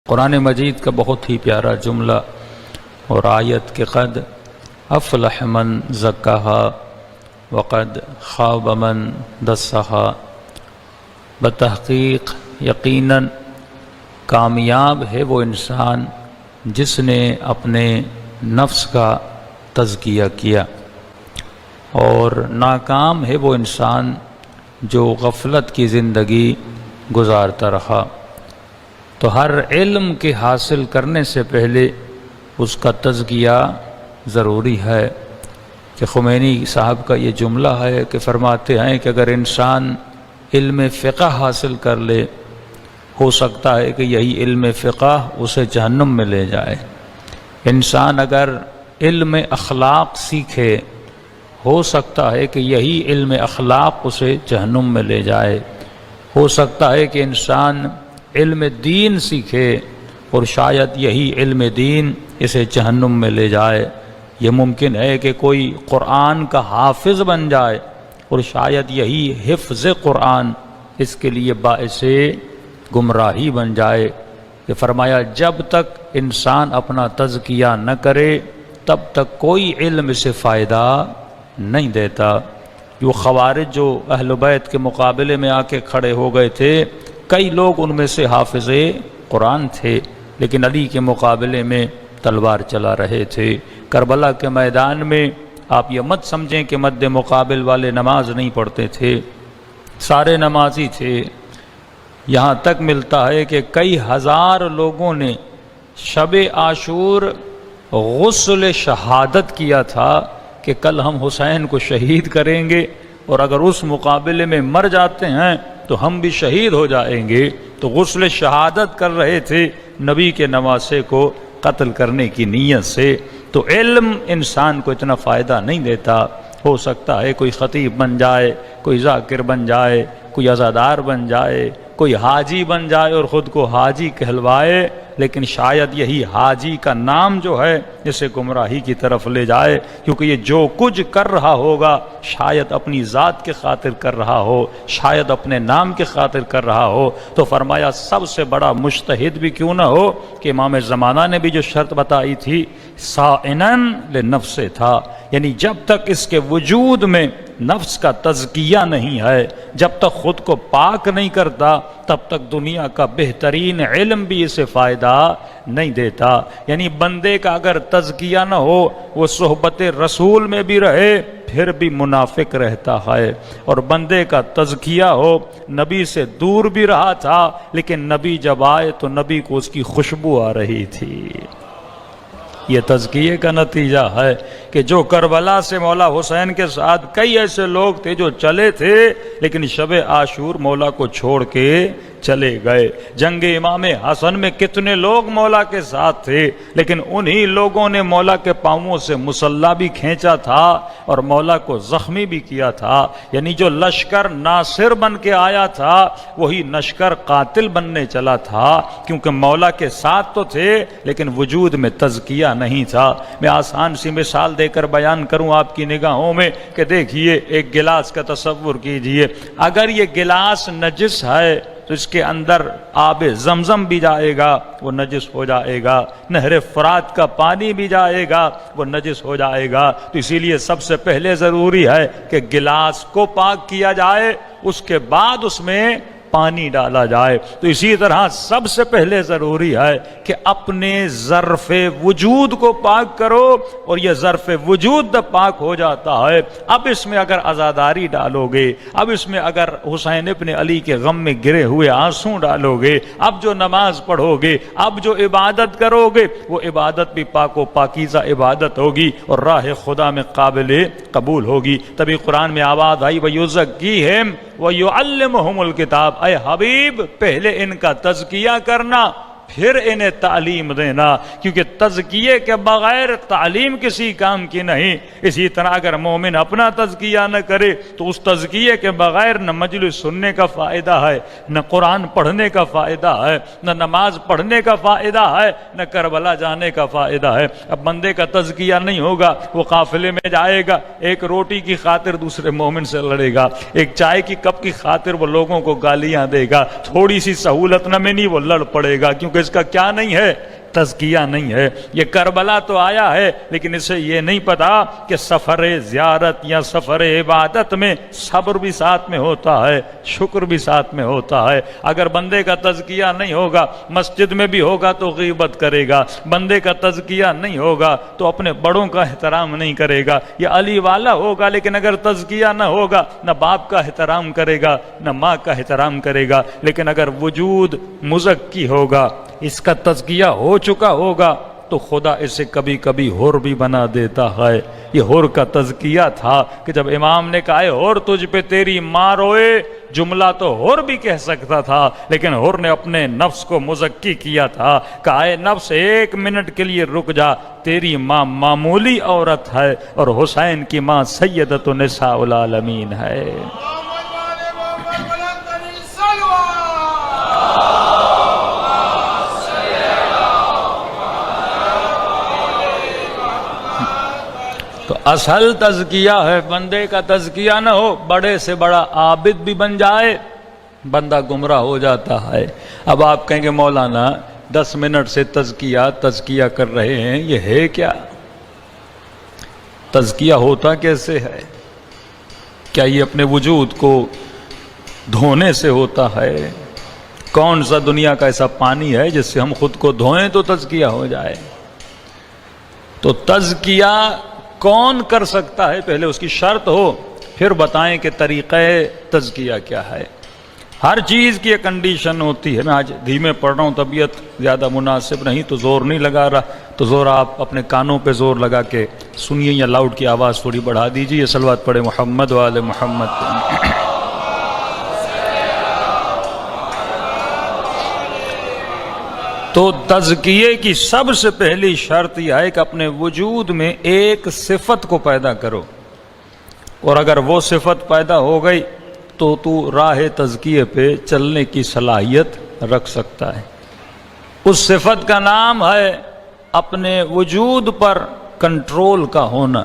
قرآن مجید کا بہت ہی پیارا جملہ اور آیت کے قد افلح من زکاہا وقد خاب من دسہا، بتحقیق یقیناً کامیاب ہے وہ انسان جس نے اپنے نفس کا تزکیہ کیا، اور ناکام ہے وہ انسان جو غفلت کی زندگی گزارتا رہا۔ تو ہر علم کے حاصل کرنے سے پہلے اس کا تزکیہ ضروری ہے۔ کہ خمینی صاحب کا یہ جملہ ہے کہ فرماتے ہیں کہ اگر انسان علم فقہ حاصل کر لے، ہو سکتا ہے کہ یہی علم فقہ اسے جہنم میں لے جائے۔ انسان اگر علم اخلاق سیکھے، ہو سکتا ہے کہ یہی علم اخلاق اسے جہنم میں لے جائے۔ ہو سکتا ہے کہ انسان علم دین سیکھے اور شاید یہی علم دین اسے جہنم میں لے جائے۔ یہ ممکن ہے کہ کوئی قرآن کا حافظ بن جائے اور شاید یہی حفظ قرآن اس کے لیے باعث گمراہی بن جائے۔ کہ فرمایا جب تک انسان اپنا تزکیہ نہ کرے تب تک کوئی علم سے فائدہ نہیں دیتا۔ جو خوارج جو اہل بیت کے مقابلے میں آ کے کھڑے ہو گئے تھے، کئی لوگ ان میں سے حافظ قرآن تھے، لیکن علی کے مقابلے میں تلوار چلا رہے تھے۔ کربلا کے میدان میں آپ یہ مت سمجھیں کہ مد مقابل والے نماز نہیں پڑھتے تھے، سارے نمازی تھے۔ یہاں تک ملتا ہے کہ کئی ہزار لوگوں نے شب عاشور غسل شہادت کیا تھا کہ کل ہم حسین کو شہید کریں گے، اور اگر اس مقابلے میں مر جاتے ہیں تو ہم بھی شہید ہو جائیں گے۔ تو غسل شہادت کر رہے تھے نبی کے نواسے کو قتل کرنے کی نیت سے۔ تو علم انسان کو اتنا فائدہ نہیں دیتا۔ ہو سکتا ہے کوئی خطیب بن جائے، کوئی ذاکر بن جائے، کوئی عزادار بن جائے، کوئی حاجی بن جائے اور خود کو حاجی کہلوائے، لیکن شاید یہی حاجی کا نام جو ہے جسے گمراہی کی طرف لے جائے، کیونکہ یہ جو کچھ کر رہا ہوگا شاید اپنی ذات کے خاطر کر رہا ہو، شاید اپنے نام کے خاطر کر رہا ہو۔ تو فرمایا سب سے بڑا مجتہد بھی کیوں نہ ہو، کہ امام زمانہ نے بھی جو شرط بتائی تھی صائنن لنفس تھا، یعنی جب تک اس کے وجود میں نفس کا تزکیہ نہیں ہے، جب تک خود کو پاک نہیں کرتا، تب تک دنیا کا بہترین علم بھی اسے فائدہ نہیں دیتا۔ یعنی بندے کا اگر تزکیہ نہ ہو، وہ صحبت رسول میں بھی رہے پھر بھی منافق رہتا ہے، اور بندے کا تزکیہ ہو، نبی سے دور بھی رہا تھا لیکن نبی جب آئے تو نبی کو اس کی خوشبو آ رہی تھی۔ یہ تزکیے کا نتیجہ ہے کہ جو کربلا سے مولا حسین کے ساتھ کئی ایسے لوگ تھے جو چلے تھے، لیکن شب عاشور مولا کو چھوڑ کے چلے گئے۔ جنگ امام حسن میں کتنے لوگ مولا کے ساتھ تھے، لیکن انہی لوگوں نے مولا کے پاؤں سے مسلح بھی کھینچا تھا اور مولا کو زخمی بھی کیا تھا۔ یعنی جو لشکر ناصر بن کے آیا تھا وہی لشکر قاتل بننے چلا تھا، کیونکہ مولا کے ساتھ تو تھے لیکن وجود میں تزکیہ نہیں تھا۔ میں آسان سی مثال دے کر بیان کروں آپ کی نگاہوں میں کہ دیکھیے ایک گلاس کا تصور کیجئے، اگر یہ گلاس نجس ہے تو اس کے اندر آب زمزم بھی جائے گا وہ نجس ہو جائے گا، نہر فرات کا پانی بھی جائے گا وہ نجس ہو جائے گا۔ تو اسی لیے سب سے پہلے ضروری ہے کہ گلاس کو پاک کیا جائے، اس کے بعد اس میں پانی ڈالا جائے۔ تو اسی طرح سب سے پہلے ضروری ہے کہ اپنے ظرف وجود کو پاک کرو، اور یہ ظرف وجود جب پاک ہو جاتا ہے، اب اس میں اگر عزاداری ڈالو گے، اب اس میں اگر حسین ابن علی کے غم میں گرے ہوئے آنسو ڈالو گے، اب جو نماز پڑھو گے، اب جو عبادت کرو گے، وہ عبادت بھی پاک و پاکیزہ عبادت ہوگی اور راہ خدا میں قابل قبول ہوگی۔ تبھی قرآن میں آواز آئی وَيُزَكِّيهِمْ وَيُعَلِّمُهُمُ الْكِتَابَ، اے حبیب پہلے ان کا تزکیہ کرنا پھر انہیں تعلیم دینا، کیونکہ تزکیے کے بغیر تعلیم کسی کام کی نہیں۔ اسی طرح اگر مومن اپنا تزکیہ نہ کرے تو اس تزکیے کے بغیر نہ مجلس سننے کا فائدہ ہے، نہ قرآن پڑھنے کا فائدہ ہے، نہ نماز پڑھنے کا فائدہ ہے، نہ کربلا جانے کا فائدہ ہے۔ اب بندے کا تزکیہ نہیں ہوگا، وہ قافلے میں جائے گا، ایک روٹی کی خاطر دوسرے مومن سے لڑے گا، ایک چائے کی کپ کی خاطر وہ لوگوں کو گالیاں دے گا، تھوڑی سی سہولت نہ ملی وہ لڑ پڑے گا، کیونکہ کیونکہ اس کا کیا نہیں ہے؟ تزکیہ نہیں ہے۔ یہ کربلا تو آیا ہے لیکن اسے یہ نہیں پتا کہ سفر زیارت یا سفر عبادت میں صبر بھی ساتھ میں ہوتا ہے، شکر بھی ساتھ میں ہوتا ہے۔ اگر بندے کا تزکیہ نہیں ہوگا، مسجد میں بھی ہوگا تو غیبت کرے گا، بندے کا تزکیہ نہیں ہوگا تو اپنے بڑوں کا احترام نہیں کرے گا۔ یہ علی والا ہوگا لیکن اگر تزکیہ نہ ہوگا، نہ باپ کا احترام کرے گا نہ ماں کا احترام کرے گا۔ لیکن اگر وجود مزکی ہوگا، اس کا تزکیہ ہو چکا ہوگا، تو خدا اسے کبھی کبھی حر بھی بنا دیتا ہے۔ یہ حر کا تزکیہ تھا کہ جب امام نے کہا حر تجھ پہ تیری ماں روئے، جملہ تو حر بھی کہہ سکتا تھا لیکن حر نے اپنے نفس کو مزکی کیا تھا، کہا اے نفس 1 منٹ کے لیے رک جا، تیری ماں معمولی عورت ہے اور حسین کی ماں سیدۃ نساء العالمین ہے۔ تو اصل تزکیہ ہے، بندے کا تزکیہ نہ ہو، بڑے سے بڑا عابد بھی بن جائے، بندہ گمراہ ہو جاتا ہے۔ اب آپ کہیں گے مولانا 10 منٹ سے تزکیہ کر رہے ہیں، یہ ہے کیا؟ تزکیہ ہوتا کیسے ہے؟ کیا یہ اپنے وجود کو دھونے سے ہوتا ہے؟ کون سا دنیا کا ایسا پانی ہے جس سے ہم خود کو دھوئیں تو تزکیہ ہو جائے؟ تو تزکیہ کون کر سکتا ہے؟ پہلے اس کی شرط ہو، پھر بتائیں کہ طریقہ تزکیہ کیا ہے۔ ہر چیز کی ایک کنڈیشن ہوتی ہے۔ میں آج دھیمے پڑھ رہا ہوں، طبیعت زیادہ مناسب نہیں تو زور نہیں لگا رہا، تو زور آپ اپنے کانوں پہ زور لگا کے سنیے یا لاؤڈ کی آواز تھوڑی بڑھا دیجیے۔ صلوات پڑھے محمد و آل محمد۔ تو تزکیے کی سب سے پہلی شرط یہ ہے کہ اپنے وجود میں ایک صفت کو پیدا کرو، اور اگر وہ صفت پیدا ہو گئی تو راہ تزکیے پہ چلنے کی صلاحیت رکھ سکتا ہے۔ اس صفت کا نام ہے اپنے وجود پر کنٹرول کا ہونا،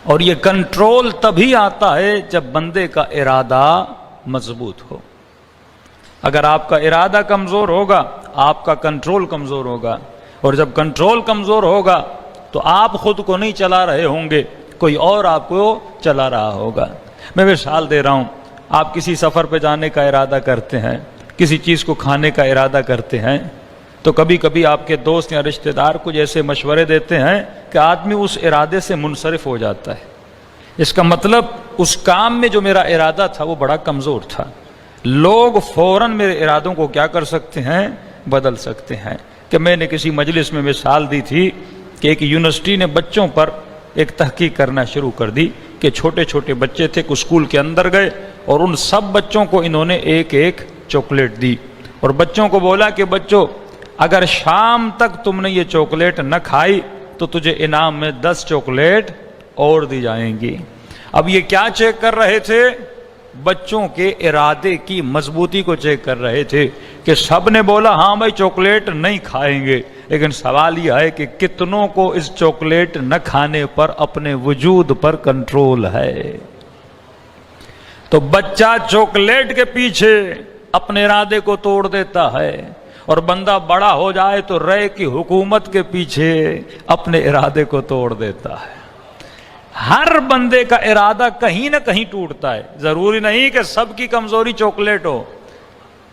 اور یہ کنٹرول تبھی آتا ہے جب بندے کا ارادہ مضبوط ہو۔ اگر آپ کا ارادہ کمزور ہوگا، آپ کا کنٹرول کمزور ہوگا، اور جب کنٹرول کمزور ہوگا تو آپ خود کو نہیں چلا رہے ہوں گے، کوئی اور آپ کو چلا رہا ہوگا۔ میں مثال دے رہا ہوں، آپ کسی سفر پہ جانے کا ارادہ کرتے ہیں، کسی چیز کو کھانے کا ارادہ کرتے ہیں، تو کبھی کبھی آپ کے دوست یا رشتہ دار کچھ ایسے مشورے دیتے ہیں کہ آدمی اس ارادے سے منصرف ہو جاتا ہے۔ اس کا مطلب اس کام میں جو میرا ارادہ تھا وہ بڑا کمزور تھا۔ لوگ فوراً میرے ارادوں کو کیا کر سکتے ہیں؟ بدل سکتے ہیں۔ کہ میں نے کسی مجلس میں مثال دی تھی کہ ایک یونیورسٹی نے بچوں پر ایک تحقیق کرنا شروع کر دی کہ چھوٹے چھوٹے بچے تھے، کچھ اسکول کے اندر گئے اور ان سب بچوں کو انہوں نے ایک ایک چاکلیٹ دی، اور بچوں کو بولا کہ بچوں اگر شام تک تم نے یہ چاکلیٹ نہ کھائی تو تجھے انعام میں 10 چاکلیٹ اور دی جائیں گی۔ اب یہ کیا چیک کر رہے تھے؟ بچوں کے ارادے کی مضبوطی کو چیک کر رہے تھے کہ سب نے بولا ہاں بھائی چاکلیٹ نہیں کھائیں گے، لیکن سوال یہ ہے کہ کتنوں کو اس چاکلیٹ نہ کھانے پر اپنے وجود پر کنٹرول ہے۔ تو بچہ چاکلیٹ کے پیچھے اپنے ارادے کو توڑ دیتا ہے، اور بندہ بڑا ہو جائے تو رے کی حکومت کے پیچھے اپنے ارادے کو توڑ دیتا ہے۔ ہر بندے کا ارادہ کہیں نہ کہیں ٹوٹتا ہے۔ ضروری نہیں کہ سب کی کمزوری چاکلیٹ ہو،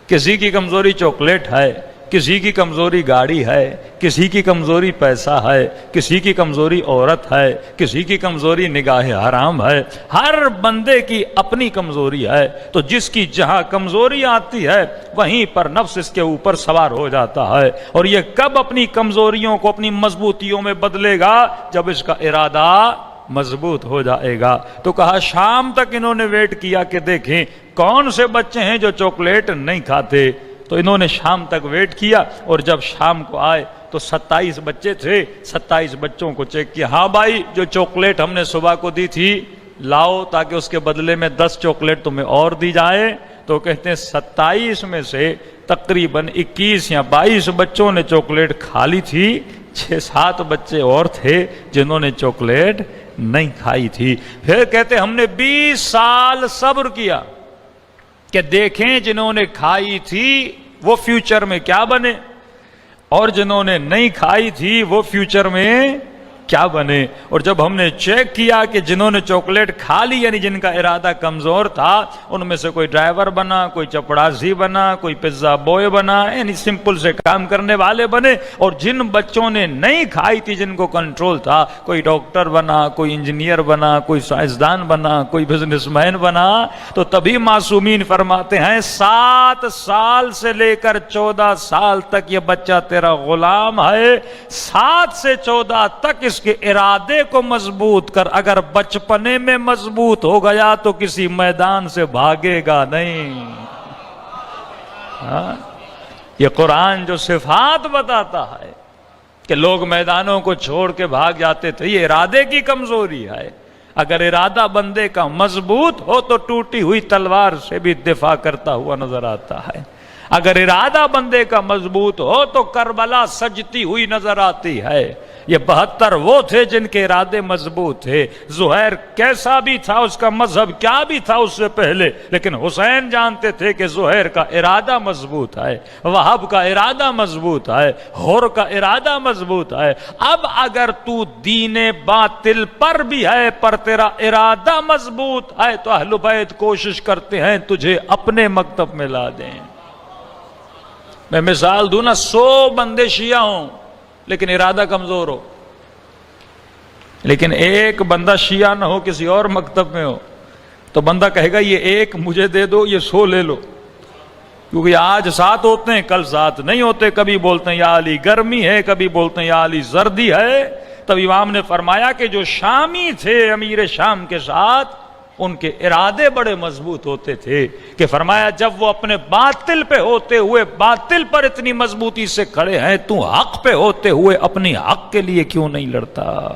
کسی کی کمزوری چاکلیٹ ہے، کسی کی کمزوری گاڑی ہے، کسی کی کمزوری پیسہ ہے، کسی کی کمزوری عورت ہے، کسی کی کمزوری نگاہ حرام ہے۔ ہر بندے کی اپنی کمزوری ہے، تو جس کی جہاں کمزوری آتی ہے وہیں پر نفس اس کے اوپر سوار ہو جاتا ہے، اور یہ کب اپنی کمزوریوں کو اپنی مضبوطیوں میں بدلے گا؟ جب اس کا ارادہ مضبوط ہو جائے گا۔ تو کہا شام تک انہوں نے ویٹ کیا کہ دیکھیں کون سے بچے ہیں جو چاکلیٹ نہیں کھاتے، تو انہوں نے شام تک ویٹ کیا، اور جب شام کو آئے تو 27 بچے تھے، 27 بچوں کو چیک کیا، ہاں بھائی جو چاکلیٹ ہم نے صبح کو دی تھی لاؤ تاکہ اس کے بدلے میں 10 چاکلیٹ تمہیں اور دی جائے۔ تو کہتے ہیں 27 میں سے تقریباً 21 یا 22 بچوں نے چاکلیٹ کھا لی تھی، 6-7 بچے اور تھے جنہوں نے چاکلیٹ نہیں کھائی تھی۔ پھر کہتے ہم نے 20 سال صبر کیا کہ دیکھیں جنہوں نے کھائی تھی وہ فیوچر میں کیا بنے، اور جنہوں نے نہیں کھائی تھی وہ فیوچر میں کیا بنے۔ اور جب ہم نے چیک کیا کہ جنہوں نے چاکلیٹ کھا لی، یعنی جن کا ارادہ کمزور تھا، ان میں سے کوئی ڈرائیور بنا، کوئی چپڑاسی بنا، کوئی پیزا بوائے بنا، یعنی سمپل سے کام کرنے والے بنے، اور جن بچوں نے نہیں کھائی تھی، جن کو کنٹرول تھا، کوئی ڈاکٹر بنا، کوئی انجینئر بنا، کوئی سائنسدان بنا، کوئی بزنس مین بنا۔ تو تبھی معصومین فرماتے ہیں 7 سال سے لے کر 14 سال تک یہ بچہ تیرا غلام ہے، 7 سے 14 تک اس کے ارادے کو مضبوط کر، اگر بچپنے میں مضبوط ہو گیا تو کسی میدان سے بھاگے گا نہیں۔ یہ قرآن جو صفات بتاتا ہے کہ لوگ میدانوں کو چھوڑ کے بھاگ جاتے تھے، یہ ارادے کی کمزوری ہے۔ اگر ارادہ بندے کا مضبوط ہو تو ٹوٹی ہوئی تلوار سے بھی دفاع کرتا ہوا نظر آتا ہے۔ اگر ارادہ بندے کا مضبوط ہو تو کربلا سجتی ہوئی نظر آتی ہے۔ یہ 72 وہ تھے جن کے ارادے مضبوط تھے۔ زہیر کیسا بھی تھا، اس کا مذہب کیا بھی تھا اس سے پہلے، لیکن حسین جانتے تھے کہ زہیر کا ارادہ مضبوط ہے، وہب کا ارادہ مضبوط ہے، حر کا ارادہ مضبوط ہے۔ اب اگر تو دین باطل پر بھی ہے پر تیرا ارادہ مضبوط ہے تو اہل بیت کوشش کرتے ہیں تجھے اپنے مکتب میں لا دیں۔ میں مثال دوں نا، 100 بندے شیعہ ہوں لیکن ارادہ کمزور ہو، لیکن ایک بندہ شیعہ نہ ہو، کسی اور مکتب میں ہو، تو بندہ کہے گا یہ ایک مجھے دے دو، یہ 100 لے لو، کیونکہ آج 7 ہوتے ہیں کل 7 نہیں ہوتے۔ کبھی بولتے ہیں یا علی گرمی ہے، کبھی بولتے ہیں یا علی زردی ہے۔ تب امام نے فرمایا کہ جو شامی تھے امیر شام کے ساتھ، ان کے ارادے بڑے مضبوط ہوتے تھے، کہ فرمایا جب وہ اپنے باطل پہ ہوتے ہوئے باطل پر اتنی مضبوطی سے کھڑے ہیں، تو حق پہ ہوتے ہوئے اپنی حق کے لیے کیوں نہیں لڑتا؟